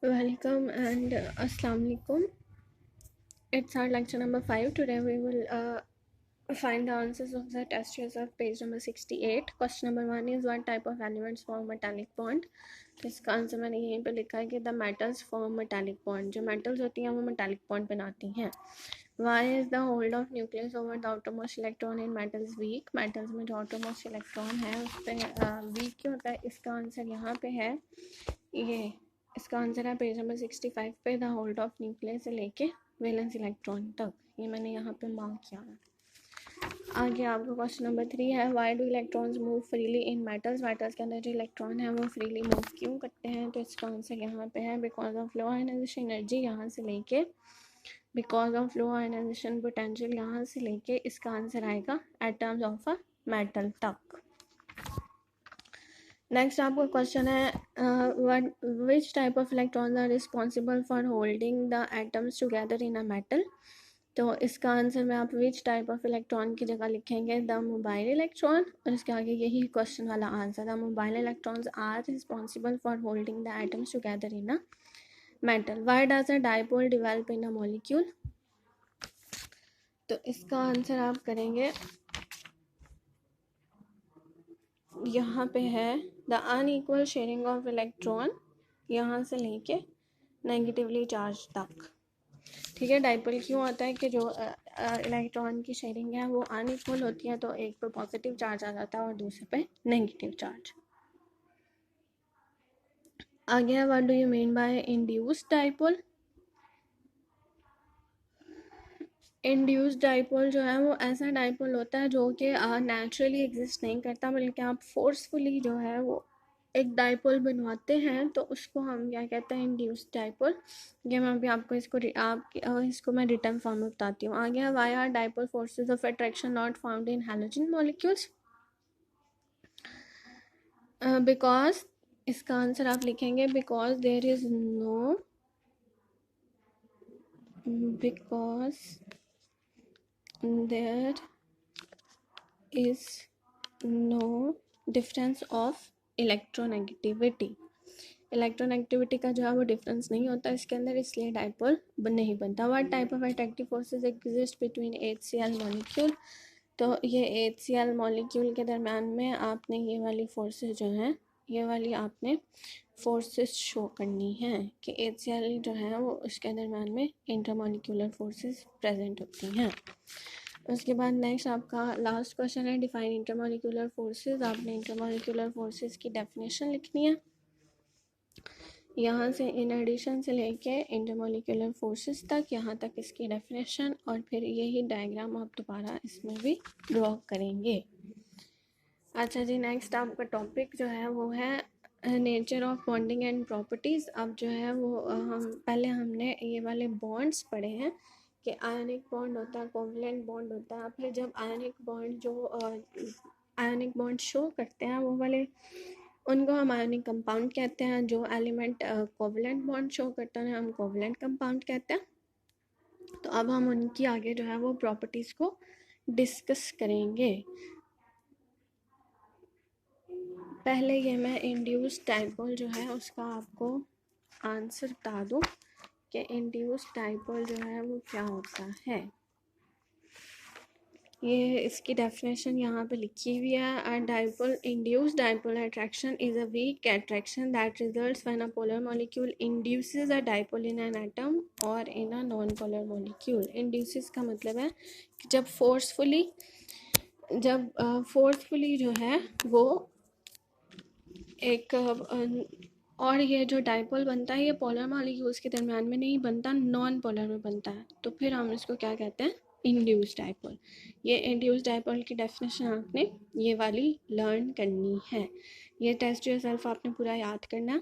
Welcome and Assalamu alaikum. It's our lecture number 5. Today we will find the answers of the test yourself page number 68. Question number 1 is what type of elements form metallic bond. तो इसका answer मैंने यहीं पे लिखा है कि the metals form metallic bond. जो metals होती हैं वो metallic bond बनाती हैं. Why is the hold of nucleus over the outermost electron in metals weak? Metals में जो outermost electron है उस पर weak क्यों होता है? इसका आंसर यहाँ पे है ये. इसका आंसर है पेज नंबर 65 पे द होल्ड ऑफ न्यूक्लियस से लेके वैलेंस इलेक्ट्रॉन तक. ये मैंने यहाँ पे मार्क किया है. आगे आपका क्वेश्चन नंबर 3 है why do electrons move freely in metals. Metals के अंदर जो इलेक्ट्रॉन है वो फ्रीली मूव क्यों करते हैं? तो इसका आंसर यहाँ पे है because of low ionisation energy यहाँ से लेके because of low ionisation potential यहाँ से लेके इसका आंसर आएगा एटम्स ऑफ अ मेटल तक. नेक्स्ट आपका क्वेश्चन है which type of electrons are responsible for holding the atoms together in a metal. तो इसका आंसर में आप विच टाइप ऑफ इलेक्ट्रॉन की जगह लिखेंगे द मोबाइल इलेक्ट्रॉन और इसके आगे यही क्वेश्चन वाला answer. The mobile electrons are responsible for holding the atoms together in a metal. Why does a dipole develop in a molecule. तो इसका आंसर आप करेंगे यहाँ पे है the unequal sharing of electron यहाँ से लेके नेगेटिवली चार्ज तक. ठीक है. डाइपोल क्यों आता है कि जो इलेक्ट्रॉन की शेयरिंग है वो अनइक्वल होती है तो एक पे पॉजिटिव चार्ज आ जाता है और दूसरे पे नेगेटिव चार्ज. आगे है what do you mean by induced dipole. Induced dipole जो है वो ऐसा डाइपोल होता है जो कि नेचुरली एग्जिस्ट नहीं करता बल्कि आप फोर्सफुली जो है वो एक डाइपोल बनवाते हैं तो उसको हम क्या कहते हैं इंड्यूस्ड डाइपोल. ये मैं अभी आपको इसको मैं रिटर्न फॉर्म में बताती हूँ. आगे why are dipole forces of attraction not found in halogen molecules. Because इसका आंसर आप लिखेंगे because there is no because there is no difference of electronegativity. Electronegativity का जो है वो डिफरेंस नहीं होता इसके अंदर इसलिए डाइपोल नहीं बनता. What type of attractive forces exist between HCl molecule. तो ये HCl मॉलिक्यूल के दरम्यान में आपने ये वाली फोर्सेस जो हैं ये वाली आपने फोर्सेस शो करनी है कि HCl जो है वो उसके दरम्यान में इंटरमॉलिक्यूलर फोर्सेस प्रेजेंट होती हैं. उसके बाद नेक्स्ट आपका लास्ट क्वेश्चन है डिफाइन इंटरमॉलिक्यूलर फोर्सेस. आपने इंटरमॉलिक्यूलर फोर्सेस की डेफिनेशन लिखनी है यहाँ से इन एडिशन से लेके इंटरमॉलिक्यूलर फोर्सेस तक यहाँ तक इसकी डेफिनेशन और फिर यही डायग्राम आप दोबारा इसमें भी ड्रॉ करेंगे. अच्छा जी. नेक्स्ट आपका टॉपिक जो है वो है nature of bonding and properties. अब जो है वो हमने ये वाले बॉन्ड्स पढ़े हैं कि आयनिक बॉन्ड होता है कोवलेंट बॉन्ड होता है. फिर जब आयनिक बॉन्ड शो करते हैं वो वाले उनको हम आयनिक कंपाउंड कहते हैं. जो एलिमेंट कोवलेंट बॉन्ड शो करते हैं हम कोवलेंट कंपाउंड कहते हैं. तो अब हम उनकी आगे जो है वो प्रॉपर्टीज़ को डिस्कस करेंगे. पहले ये मैं इंड्यूस्ड डाइपोल जो है उसका आपको आंसर बता दूं कि इंड्यूस्ड डाइपोल जो है वो क्या होता है. ये इसकी डेफिनेशन यहाँ पे लिखी हुई है. Dipole induced dipole attraction is a weak attraction that results when a polar molecule induces a dipole in an atom और in a non polar molecule. Induces का मतलब है कि जब फोर्सफुली जो है वो एक और ये जो डाइपोल बनता है ये पोलर मॉलिक्यूल्स के दरम्यान में नहीं बनता नॉन पोलर में बनता है. तो फिर हम इसको क्या कहते हैं इंड्यूस्ड डाइपोल. ये इंड्यूस्ड डाइपोल की डेफिनेशन आपने ये वाली लर्न करनी है. ये टेस्ट योरसेल्फ आपने पूरा याद करना.